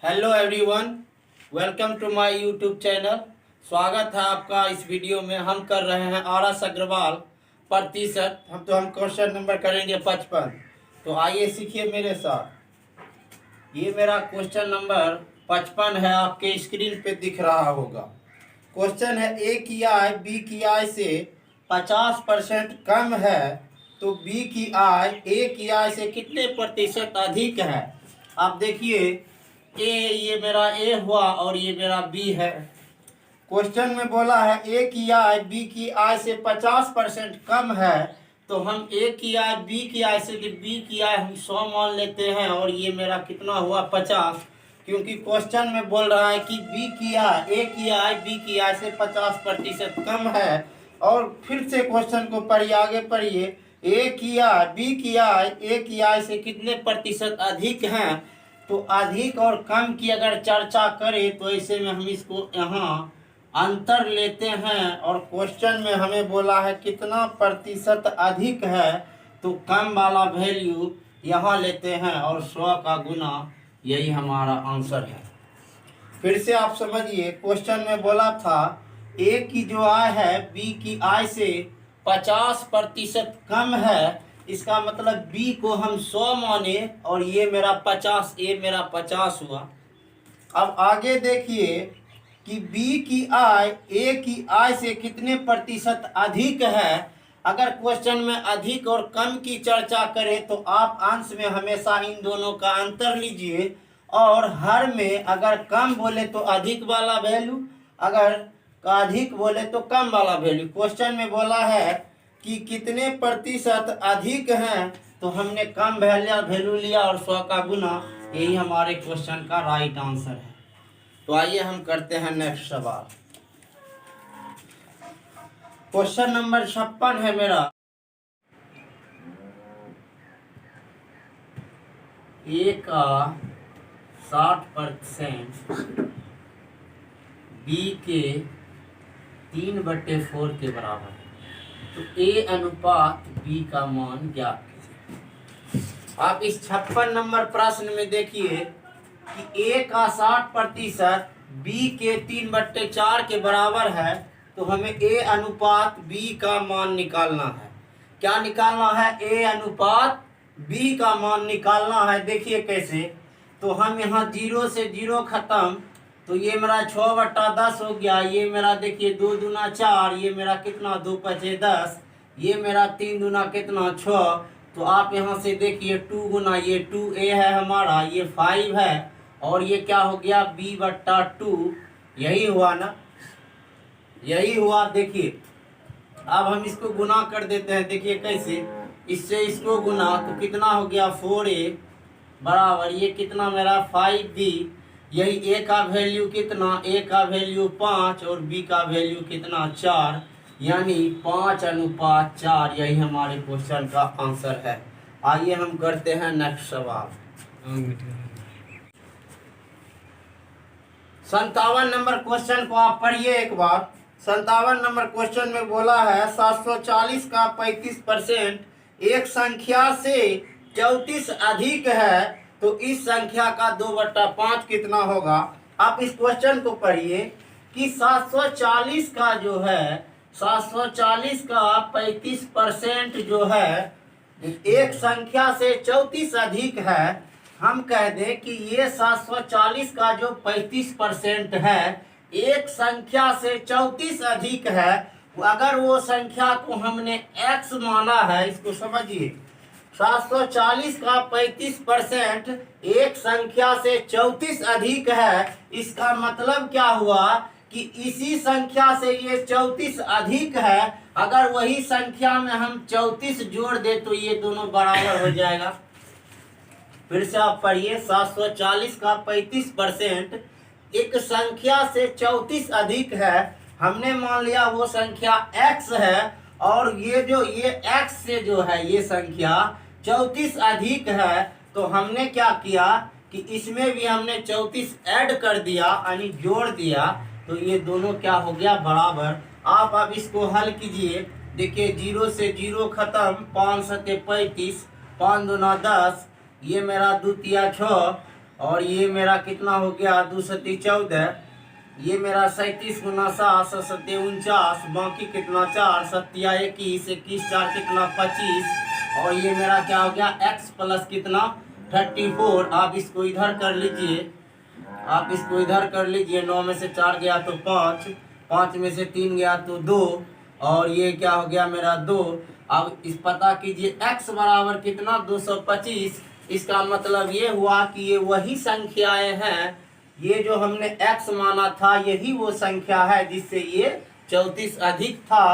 Hello everyone, welcome to my YouTube channel. स्वागत है आपका इस वीडियो में। हम कर रहे हैं आरएस अग्रवाल प्रतिशत। हम क्वेश्चन नंबर करेंगे 55। तो आइए सीखिए मेरे साथ। ये मेरा क्वेश्चन नंबर 55 है, आपके स्क्रीन पे दिख रहा होगा। क्वेश्चन है ए की आय बी की आय से 50% कम है तो बी की आय ए की आय से कितने प्रतिशत अधिक है। आप देखिए, ये मेरा ए हुआ और ये मेरा बी है। क्वेश्चन में बोला है ए की आय बी की आय से 50% कम है, तो हम ए की आय बी की आय से बी की आय हम 100 मान लेते हैं और ये मेरा कितना हुआ 50, क्योंकि क्वेश्चन में बोल रहा है कि बी की आय ए की आय बी की आय से 50% कम है। और फिर से क्वेश्चन को पढ़िए, आगे पढ़िए। ए की आय बी की आय ए की आय से कितने प्रतिशत अधिक हैं। तो अधिक और कम की अगर चर्चा करें तो ऐसे में हम इसको यहाँ अंतर लेते हैं और क्वेश्चन में हमें बोला है कितना प्रतिशत अधिक है, तो कम वाला वैल्यू यहाँ लेते हैं और 100 का गुना, यही हमारा आंसर है। फिर से आप समझिए, क्वेश्चन में बोला था ए की जो आय है बी की आय से 50% कम है, इसका मतलब बी को हम 100 माने और ये मेरा 50, ए मेरा 50 हुआ। अब आगे देखिए कि बी की आय ए की आय से कितने प्रतिशत अधिक है। अगर क्वेश्चन में अधिक और कम की चर्चा करें तो आप अंश में हमेशा इन दोनों का अंतर लीजिए और हर में अगर कम बोले तो अधिक वाला वैल्यू, अगर अधिक बोले तो कम वाला वैल्यू। क्वेश्चन में बोला है कि कितने प्रतिशत अधिक हैं, तो हमने कम वैल्यू लिया और 100 का गुना, यही हमारे क्वेश्चन का राइट आंसर है। तो आइए हम करते हैं नेक्स्ट सवाल। क्वेश्चन नंबर 56 है मेरा। ए का 60% बी के 3/4 के बराबर है, तो ए अनुपात बी का मान ज्ञात कीजिए। आप इस 56 नंबर प्रश्न में देखिए कि ए का 60% बी के 3/4 के बराबर है, तो हमें ए अनुपात बी का मान निकालना है। क्या निकालना है? ए अनुपात बी का मान निकालना है। देखिए कैसे, तो हम यहाँ 0 से 0 खत्म, तो ये मेरा 6/10 हो गया। ये मेरा देखिए 2 दूना 4, ये मेरा कितना 2 5 10, ये मेरा 3 दूना कितना 6। तो आप यहाँ से देखिए 2 गुना, ये 2a है हमारा, ये 5 है और ये क्या हो गया b/2, यही हुआ ना, यही हुआ। देखिए अब हम इसको गुना कर देते हैं। देखिए कैसे, इससे इसको गुना तो कितना हो गया 4a बराबर ये कितना मेरा 5b। यही ए का वैल्यू कितना, ए का वैल्यू 5 और बी का वैल्यू कितना 4, यानी 5:4, यही हमारे क्वेश्चन का आंसर है। आइए हम करते हैं नेक्स्ट सवाल। 57 नंबर क्वेश्चन को आप पढ़िए एक बार। 57 नंबर क्वेश्चन में बोला है 740 का 35% एक संख्या से 34 अधिक है, तो इस संख्या का 2/5 कितना होगा। आप इस क्वेश्चन को पढ़िए कि 740 का जो है 740 का 35% जो है एक संख्या से 34 अधिक है। हम कह दें कि ये 740 का जो 35% है एक संख्या से 34 अधिक है। अगर वो संख्या को हमने x माना है, इसको समझिए, 740 का 35% एक संख्या से 34 अधिक है। इसका मतलब क्या हुआ कि इसी संख्या से ये 34 अधिक है। अगर वही संख्या में हम 34 जोड़ दे तो ये दोनों बराबर हो जाएगा। फिर से आप पढ़िए, 740 का 35% एक संख्या से 34 अधिक है। हमने मान लिया वो संख्या x है और ये जो ये x से जो है ये संख्या 34 अधिक है, तो हमने क्या किया कि इसमें भी हमने 34 ऐड कर दिया, यानी जोड़ दिया, तो ये दोनों क्या हो गया बराबर। आप अब इसको हल कीजिए। देखिए 0 से 0 खत्म, 5 7 35, 5 दूना 10, ये मेरा 2 तिया 6 और ये मेरा कितना हो गया 214, ये मेरा 37 गुना 7 7 49, बाकी कितना 4 7 21, 21 4 कितना 25, और ये मेरा क्या हो गया x प्लस कितना 34। आप इसको इधर कर लीजिए, आप इसको इधर कर लीजिए। 9 में से 4 गया तो 5, 5 में से 3 गया तो 2, और ये क्या हो गया मेरा 2। अब इस पता कीजिए x बराबर कितना 225। इसका मतलब ये हुआ कि ये वही संख्याएं हैं, ये जो हमने x माना था यही वो संख्या है जिससे ये 34 अधिक था।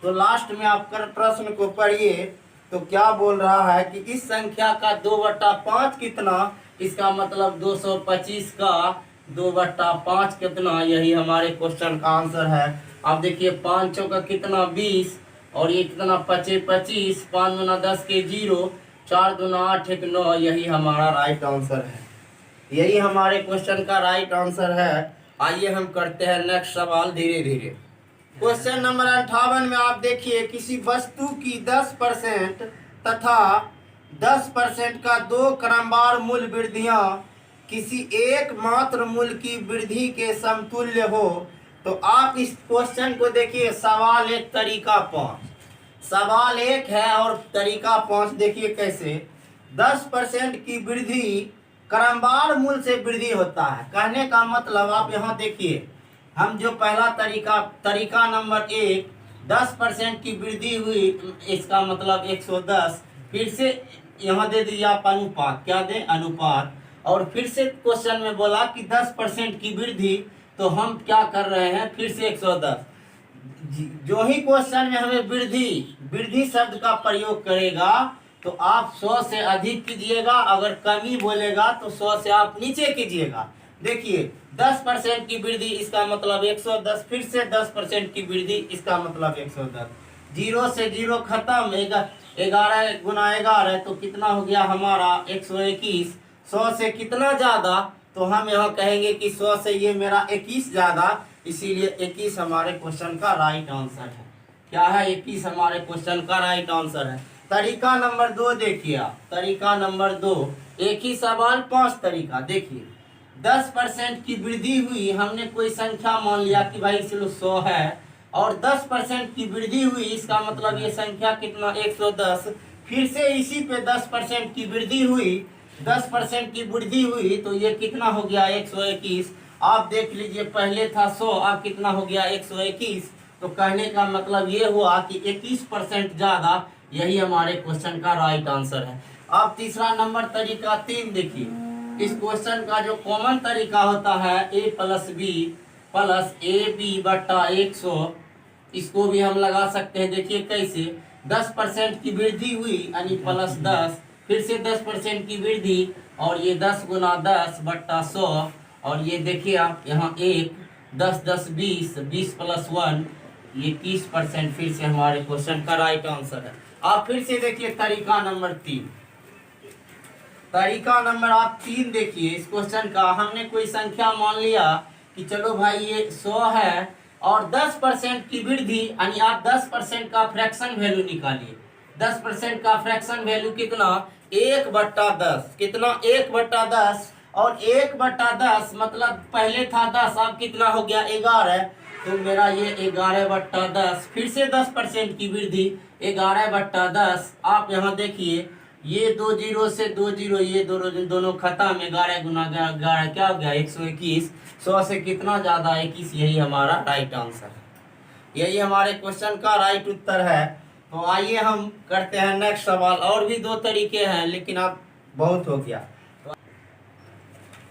तो लास्ट में आप कर प्रश्न को पढ़िए तो क्या बोल रहा है कि इस संख्या का 2/5 कितना, इसका मतलब 225 का 2/5 कितना, यही हमारे क्वेश्चन का आंसर है। अब देखिए 5 का कितना 20, और ये कितना 25 25, 5 दूना 10 के 0, 4 दूना 8 1 9, यही हमारा राइट आंसर है। यही हमारे क्वेश्चन का राइट आंसर है। आइए हम करते हैं नेक्स्ट सवाल धीरे धीरे। क्वेश्चन नंबर 58 में आप देखिए किसी वस्तु की 10% तथा 10% का दो क्रमवार मूल्य वृद्धियां किसी एकमात्र मूल्य की वृद्धि के समतुल्य हो, तो आप इस क्वेश्चन को देखिए। सवाल 1 तरीका 5, सवाल 1 है और तरीका 5 देखिए कैसे। 10% की वृद्धि क्रमवार मूल्य से वृद्धि होता है। कहने का मतलब आप यहाँ देखिए, हम जो पहला तरीका नंबर 1 10% की वृद्धि हुई, इसका मतलब 110। फिर से यहाँ दे दिया आप अनुपात, क्या दे अनुपात, और फिर से क्वेश्चन में बोला कि 10% की वृद्धि, तो हम क्या कर रहे हैं फिर से 110। जो ही क्वेश्चन में हमें वृद्धि शब्द का प्रयोग करेगा तो आप 100 से अधिक कीजिएगा, अगर कमी बोलेगा तो 100 से आप नीचे कीजिएगा। देखिए 10% की वृद्धि इसका मतलब 110, फिर से 10% की वृद्धि इसका मतलब 110। 0 से 0 खत्म, 11 गुना 11 तो कितना हो गया हमारा 121। 100 से कितना ज्यादा, तो हम यहाँ कहेंगे कि 100 से ये मेरा 21 ज्यादा, इसीलिए 21 हमारे क्वेश्चन का राइट आंसर है। क्या है 21 हमारे क्वेश्चन का राइट आंसर है। तरीका नंबर 2 देखिए आप, तरीका नंबर 2, एक ही सवाल 5 तरीका। देखिए 10% की वृद्धि हुई, हमने कोई संख्या मान लिया कि भाई चलो 100 है, और 10% की वृद्धि हुई, इसका मतलब ये संख्या कितना 110। फिर से इसी पे 10% की वृद्धि हुई, 10% की वृद्धि हुई तो ये कितना हो गया 121। आप देख लीजिए पहले था 100, अब कितना हो गया 121। तो कहने का मतलब ये हुआ कि 21% ज्यादा, यही हमारे क्वेश्चन का राइट आंसर है। अब तीसरा नंबर तरीका 3 देखिए। इस क्वेश्चन का जो कॉमन तरीका होता है a plus B plus AB/100, इसको भी हम लगा सकते हैं। देखिए कैसे, 10% की वृद्धि हुई यानी प्लस 10, फिर से 10% की वृद्धि, और ये 10 गुना 10/100, और ये देखिए आप यहाँ 1 10 10 20, 20 प्लस 1, ये 30%, फिर से हमारे क्वेश्चन का राइट आंसर है। आप फिर से देखिए तरीका नंबर 3, तरीका नंबर आप 3 देखिए। इस क्वेश्चन का हमने कोई संख्या मान लिया कि चलो भाई ये 100 है, और 10% की वृद्धि यानी आप 10% का फ्रैक्शन वैल्यू निकालिए। 10% का फ्रैक्शन वैल्यू कितना 1/10, कितना 1/10, और 1/10 मतलब पहले था 10, अब कितना हो गया 11, तो मेरा ये 11/10। फिर से 10% की वृद्धि 11/10। आप यहाँ देखिए ये 2 0 से 2 0, ये दोनों खत्म, 11 गुना 11 क्या हो गया 121। 100 से कितना ज्यादा 21, यही हमारा राइट आंसर है। यही हमारे क्वेश्चन का राइट उत्तर है। तो आइए हम करते हैं नेक्स्ट सवाल। और भी 2 तरीके हैं लेकिन अब बहुत हो गया।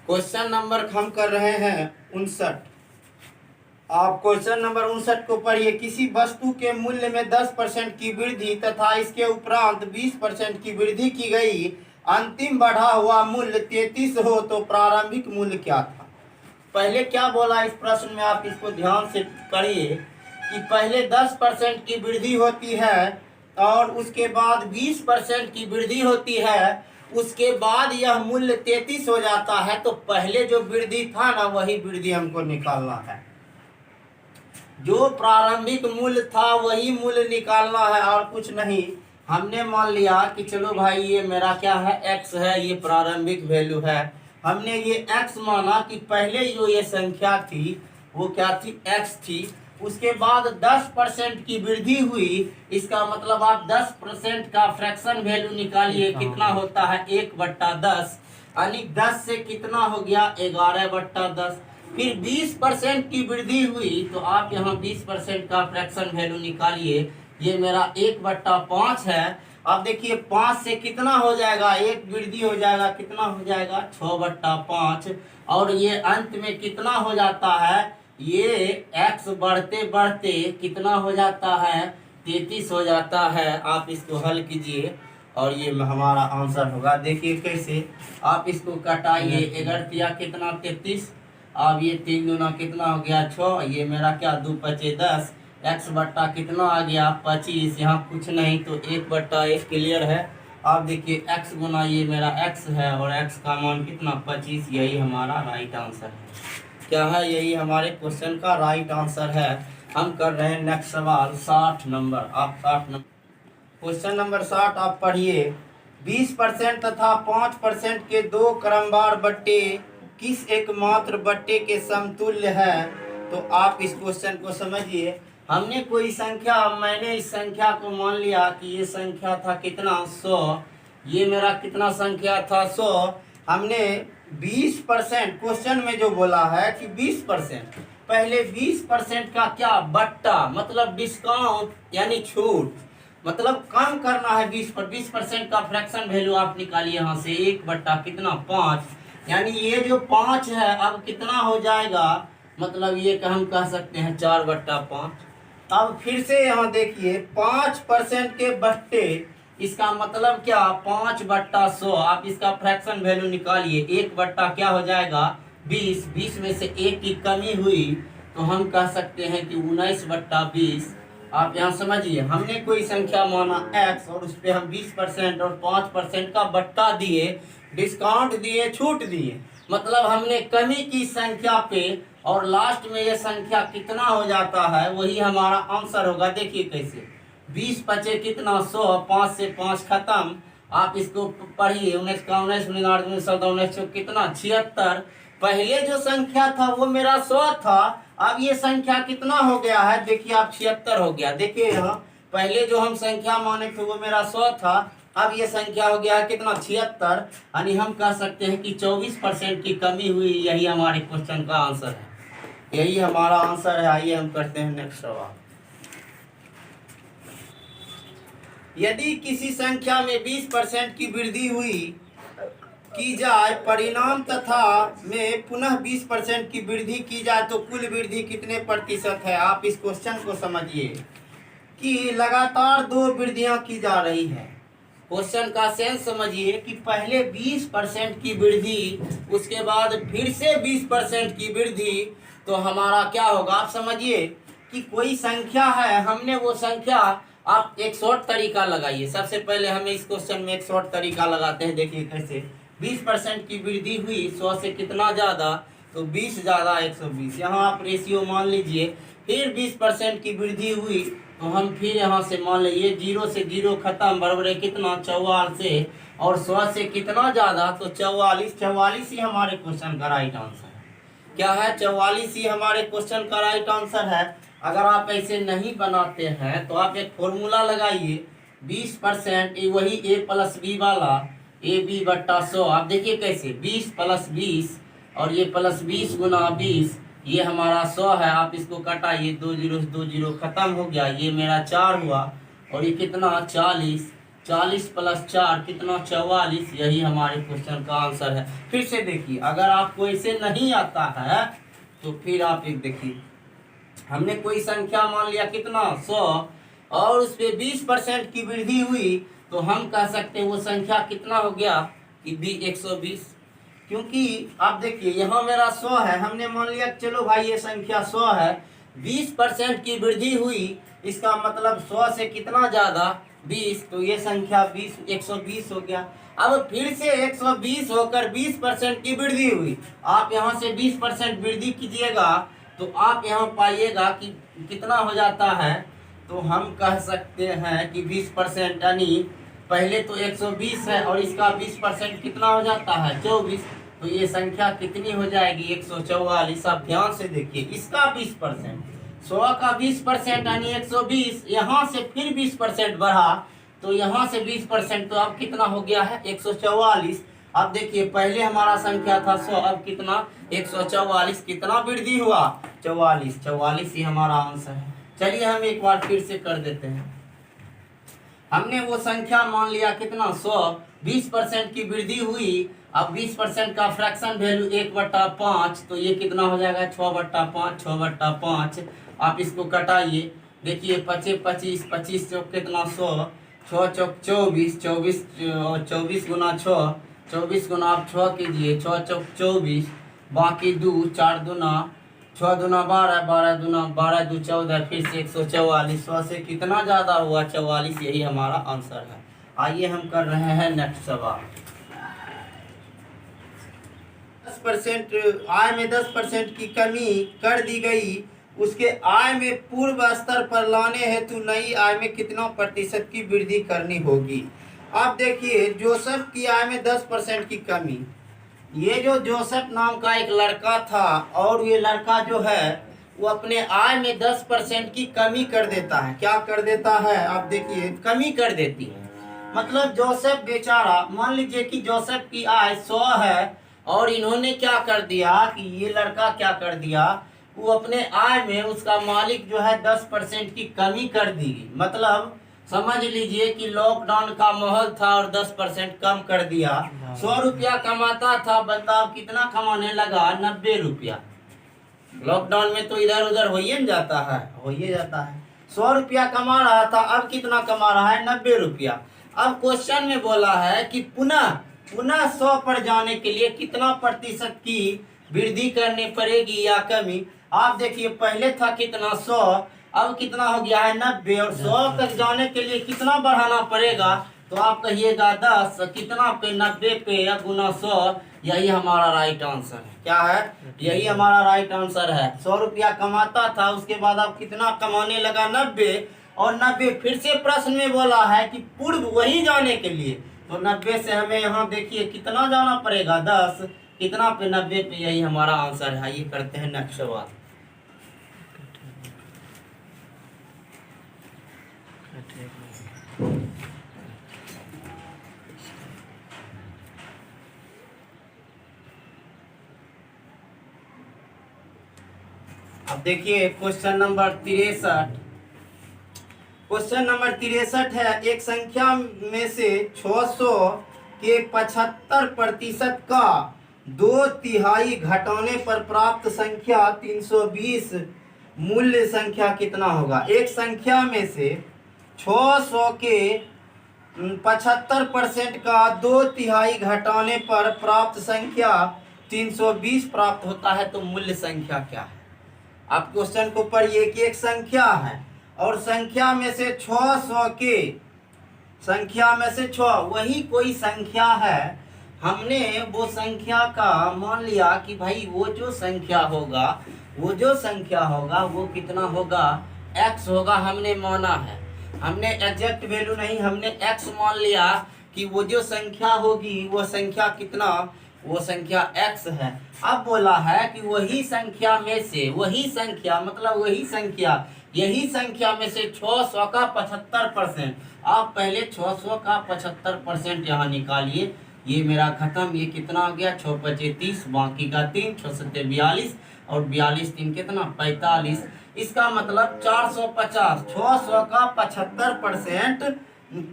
क्वेश्चन नंबर हम कर रहे हैं 59। आप क्वेश्चन नंबर 59 को पढ़िए। किसी वस्तु के मूल्य में 10% की वृद्धि तथा इसके उपरांत 20% की वृद्धि की गई, अंतिम बढ़ा हुआ मूल्य 33 हो तो प्रारंभिक मूल्य क्या था। पहले क्या बोला इस प्रश्न में, आप इसको ध्यान से पढ़िए कि पहले 10% की वृद्धि होती है और उसके बाद 20% की वृद्धि होती है, उसके बाद यह मूल्य 33 हो जाता है। तो पहले जो वृद्धि था ना वही वृद्धि हमको निकालना है। जो प्रारंभिक मूल्य था वही मूल्य निकालना है और कुछ नहीं। हमने मान लिया कि चलो भाई ये मेरा क्या है x है, ये प्रारंभिक वैल्यू है, हमने ये x माना कि पहले जो ये संख्या थी वो क्या थी, x थी। उसके बाद 10% की वृद्धि हुई, इसका मतलब आप 10% का फ्रैक्शन वैल्यू निकालिए, कितना होता है 1/10, यानी 10 से कितना हो गया 11/10। फिर 20% की वृद्धि हुई तो आप यहाँ 20% का फ्रैक्शन वैल्यू निकालिए, ये मेरा 1/5 है। अब देखिए 5 से कितना हो जाएगा, एक वृद्धि हो जाएगा, कितना हो जाएगा 6/5। और ये अंत में कितना हो जाता है, ये x बढ़ते बढ़ते कितना हो जाता है 33 हो जाता है। आप इसको हल कीजिए और ये हमारा आंसर होगा। देखिए कैसे, आप इसको कटाइए, 11 या कितना 33, अब ये 3 दूना कितना हो गया 6, ये मेरा क्या 2 पचे 10, x बट्टा कितना आ गया 25, यहाँ कुछ नहीं तो 1/1 क्लियर है। अब देखिए x गुना ये मेरा x है और x का मान कितना 25, यही हमारा राइट आंसर है। क्या है, यही हमारे क्वेश्चन का राइट आंसर है। हम कर रहे हैं नेक्स्ट सवाल 60 नंबर। आप 60 नंबर क्वेश्चन नंबर 60 आप पढ़िए। 20% तथा 5% के दो क्रमवार बट्टे किस एकमात्र बट्टे के समतुल्य है? तो आप इस क्वेश्चन को समझिए। हमने कोई संख्या, मैंने इस संख्या को मान लिया कि ये संख्या था कितना 100, ये मेरा कितना संख्या था 100। हमने 20% क्वेश्चन में जो बोला है कि 20%, पहले 20% का क्या बट्टा मतलब डिस्काउंट यानी छूट, मतलब कम करना है 20% का फ्रैक्शन वैल्यू आप निकालिए यहाँ से 1 कितना 5, यानी ये जो 5 है अब कितना हो जाएगा, मतलब ये हम कह सकते हैं 4/5। अब फिर से यहाँ देखिए 5% के बट्टे, इसका मतलब क्या 5/100, आप इसका फ्रैक्शन वैल्यू निकालिए, 1 क्या हो जाएगा 20, 20 में से 1 की कमी हुई तो हम कह सकते हैं कि 19/20। आप यहाँ समझिए, हमने कोई संख्या माना x और उस पर हम 20% और 5% का बट्टा दिए, डिस्काउंट दिए, छूट दिए, मतलब हमने कमी की संख्या पे और लास्ट में ये संख्या कितना हो जाता है वही हमारा आंसर होगा। देखिए कैसे, 20 पचे कितना 100, 5 से 5 खत्म। आप इसको पढ़िए, 19 का 19, 19 कितना 76। पहले जो संख्या था वो मेरा 100 था, अब ये संख्या कितना हो गया है, देखिए आप 76 हो गया। देखिए यहाँ पहले जो हम संख्या माने थे वो मेरा 100 था, अब ये संख्या हो गया है कितना 76, यानी हम कह सकते हैं कि 24% की कमी हुई, यही हमारे क्वेश्चन का आंसर है, यही हमारा आंसर है। आइए हम करते हैं नेक्स्ट सवाल। यदि किसी संख्या में 20% की वृद्धि हुई की जाए, परिणाम तथा में पुनः 20% की वृद्धि की जाए तो कुल वृद्धि कितने प्रतिशत है? आप इस क्वेश्चन को समझिए कि लगातार 2 वृद्धियां की जा रही है। क्वेश्चन का सेंस समझिए कि पहले 20% की वृद्धि, उसके बाद फिर से 20% की वृद्धि, तो हमारा क्या होगा आप समझिए कि कोई संख्या है, हमने वो संख्या, आप एक शॉर्ट तरीका लगाइए। सबसे पहले हमें इस क्वेश्चन में एक शॉर्ट तरीका लगाते हैं। देखिए कैसे, 20% की वृद्धि हुई, 100 से कितना ज़्यादा तो 20 ज़्यादा 120, यहाँ आप रेशियो मान लीजिए। फिर 20% की वृद्धि हुई तो हम फिर यहाँ से मान लीजिए 0 से 0 खत्म, बराबर है कितना 44 से, और 100 से कितना ज़्यादा तो 44, 44 ही हमारे क्वेश्चन का राइट आंसर है। क्या है, 44 ही हमारे क्वेश्चन का राइट आंसर है। अगर आप ऐसे नहीं बनाते हैं तो आप एक फॉर्मूला लगाइए, 20% वही a+b वाला, AB/100। आप देखिए कैसे, 20 + 20 और ये +20 × 20, ये हमारा 100 है। आप इसको कटाइए, 2 0 से 2 0 खत्म हो गया, ये मेरा 4 हुआ और ये कितना 40, 40 + 4 कितना 44, यही हमारे क्वेश्चन का आंसर है। फिर से देखिए, अगर आपको ऐसे नहीं आता है तो फिर आप एक देखिए, हमने कोई संख्या मान लिया कितना 100 और उस पर 20% की वृद्धि हुई तो हम कह सकते हैं वो संख्या कितना हो गया कि 120, क्योंकि आप देखिए यहाँ मेरा 100 है, हमने मान लिया चलो भाई ये संख्या 100 है, 20% की वृद्धि हुई, इसका मतलब 100 से कितना ज़्यादा 20, तो ये संख्या 120 हो गया। अब फिर से 120 होकर 20% की वृद्धि हुई, आप यहाँ से 20% वृद्धि कीजिएगा तो आप यहाँ पाइएगा कि कितना हो जाता है, तो हम कह सकते हैं कि 20%, यानी पहले तो 120 है और इसका 20% कितना हो जाता है 24, तो ये संख्या कितनी हो जाएगी 144। आप ध्यान से देखिए, इसका 20%, 100 का 20% यानी 120, यहाँ से फिर 20% बढ़ा तो यहाँ से 20%, तो अब कितना हो गया है 144। अब देखिए पहले हमारा संख्या था 100, अब कितना 144, कितना वृद्धि हुआ 44, 44 ही हमारा आंसर है। चलिए हम एक बार फिर से कर देते हैं। हमने वो संख्या मान लिया कितना 100, 20% की वृद्धि हुई। अब 20% का फ्रैक्शन वैल्यू 1/5, तो ये कितना हो जाएगा 6/5, 6/5। आप इसको कटाइए, देखिए 25 25 25 चौक कितना 100, 6 चौक 24, 24 और 24 गुना 6, 24 गुना आप 6 कीजिए, 6 चौक 24, बाकी 2, 4 दूना 6 दूना 12, 12 दूना 12 2 14, फिर से 144। 100 से कितना ज़्यादा हुआ 44, यही हमारा आंसर है। आइए हम कर रहे हैं नेक्स्ट सवाल। 10% आय में 10% की कमी कर दी गई, उसके आय में पूर्व स्तर पर लाने हेतु नई आय में कितना प्रतिशत की वृद्धि करनी होगी। आप देखिए जोसेफ की आय में 10% की कमी, ये जो जोसेफ नाम का एक लड़का था और ये लड़का जो है वो अपने आय में 10% की कमी कर देता है। क्या कर देता है आप देखिए, कमी कर देती है। मतलब जोसेफ बेचारा, मान लीजिए कि जोसेफ की आय 100 है और इन्होंने क्या कर दिया कि ये लड़का क्या कर दिया, वो अपने आय में उसका मालिक जो है 10% की कमी कर दी। मतलब समझ लीजिए कि लॉकडाउन का माहौल था और 10% कम कर दिया। 100 रुपया कमाता था बंदा, अब कितना कमाने लगा 90 रुपया। लॉकडाउन में तो इधर उधर हो ही जाता है, 100 रुपया कमा रहा था, अब कितना कमा रहा है 90 रुपया। अब क्वेश्चन में बोला है कि पुनः 100 पर जाने के लिए कितना प्रतिशत की वृद्धि करनी पड़ेगी या कमी। आप देखिए पहले था कितना 100, अब कितना हो गया है 90, और 100 तक जाने के लिए कितना बढ़ाना पड़ेगा, तो आप कहिएगा 10, कितना पे 90 पे या गुना 100, यही हमारा राइट आंसर है। क्या है, यही हमारा राइट आंसर है। 100 रुपया कमाता था, उसके बाद अब कितना कमाने लगा 90, और 90 फिर से प्रश्न में बोला है कि पूर्व वही जाने के लिए, तो 90 से हमें यहाँ देखिए कितना जाना पड़ेगा 10, कितना पे 90 पे, यही हमारा आंसर है। ये करते हैं नेक्स्ट सवाल। अब देखिए क्वेश्चन नंबर 63। क्वेश्चन नंबर 63 है, एक संख्या में से 600 के 75% का 2/3 घटाने पर प्राप्त संख्या 320 मूल्य संख्या कितना होगा। एक संख्या में से 600 के 75% का 2/3 घटाने पर प्राप्त संख्या 320 प्राप्त होता है, तो मूल्य संख्या क्या है। आप क्वेश्चन को पढ़िए कि एक संख्या है और संख्या में से 600 के, संख्या में से 6 वही कोई संख्या है, हमने वो संख्या का मान लिया कि भाई वो जो संख्या होगा वो कितना होगा, x होगा, हमने माना है, हमने एग्जैक्ट वैल्यू नहीं, हमने x मान लिया कि वो जो संख्या होगी वो संख्या कितना, वो संख्या x है। अब बोला है कि वही संख्या में से, वही संख्या मतलब वही संख्या, यही संख्या में से 600 का 75%। आप पहले 600 का 75% यहाँ निकालिए, ये मेरा खत्म, ये कितना हो गया 6 × 30, बाकी का 3, 6 × 42 और 42 3 कितना 45। इसका मतलब 450, 600 का 75%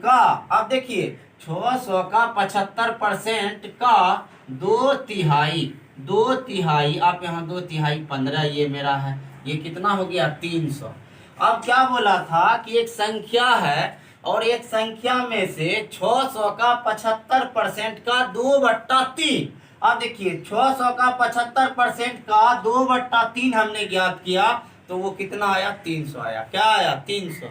का, अब देखिए 600 का 75% का 2/3, आप यहाँ 2/3 15, ये मेरा है, ये कितना हो गया 300। अब क्या बोला था कि एक संख्या है और एक संख्या में से 600 का 75% का 2/3। अब देखिए 600 का 75% का 2/3 हमने ज्ञात किया, तो वो कितना आया 300 आया। क्या आया 300,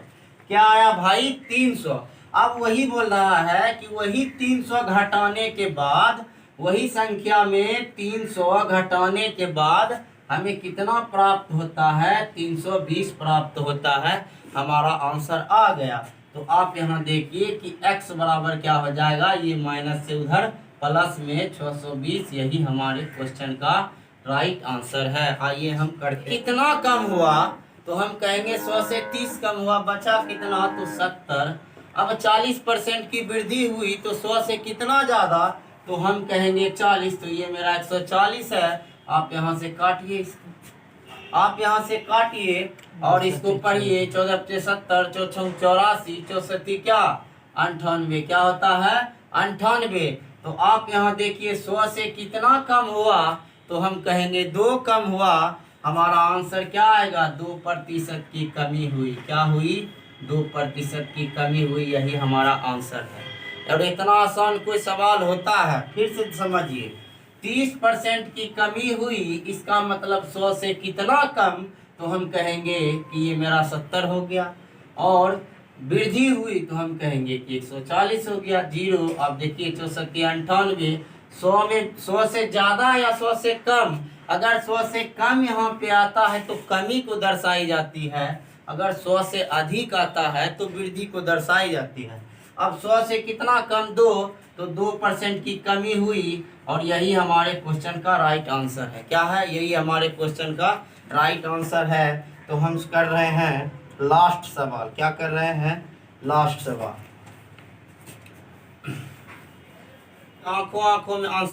क्या आया भाई 300। अब वही बोल रहा है कि वही 300 घटाने के बाद, वही संख्या में 300 घटाने के बाद हमें कितना प्राप्त होता है 320 प्राप्त होता है। हमारा आंसर आ गया। तो आप यहाँ देखिए कि x बराबर क्या हो जाएगा, ये माइनस से उधर प्लस में 620, यही हमारे क्वेश्चन का राइट आंसर है। आइए हम करते, कितना कम हुआ तो हम कहेंगे 100 से 30 कम हुआ, बचा कितना तो 70। अब 40% की वृद्धि हुई तो 100 से कितना ज्यादा तो हम कहेंगे 40, तो ये मेरा 140 है। आप यहाँ से काटिए इसको, आप यहाँ से काटिए और इसको पढ़िए। 14 × 70, 4 × 84, 64 क्या 98, क्या होता है 98। तो आप यहाँ देखिए 100 से कितना कम हुआ तो हम कहेंगे 2 कम हुआ। हमारा आंसर क्या आएगा 2% की कमी हुई। क्या हुई 2% की कमी हुई, यही हमारा आंसर है। और इतना आसान कोई सवाल होता है, फिर से समझिए। 30% की कमी हुई, इसका मतलब 100 से कितना कम तो हम कहेंगे कि ये मेरा 70 हो गया। और वृद्धि हुई तो हम कहेंगे कि 140 हो गया। 0, आप देखिए 64, 98, 100 में 100 से ज्यादा या 100 से कम। अगर 100 से कम यहाँ पे आता है तो कमी को दर्शाई जाती है, अगर 100 से अधिक आता है तो वृद्धि को दर्शाई जाती है। अब 100 से कितना कम 2, तो 2% की कमी हुई और यही हमारे क्वेश्चन का राइट आंसर है। क्या है, यही हमारे क्वेश्चन का राइट आंसर है। तो हम कर रहे हैं लास्ट सवाल। क्या कर रहे हैं, लास्ट सवाल। आंखों आंखों में आंसर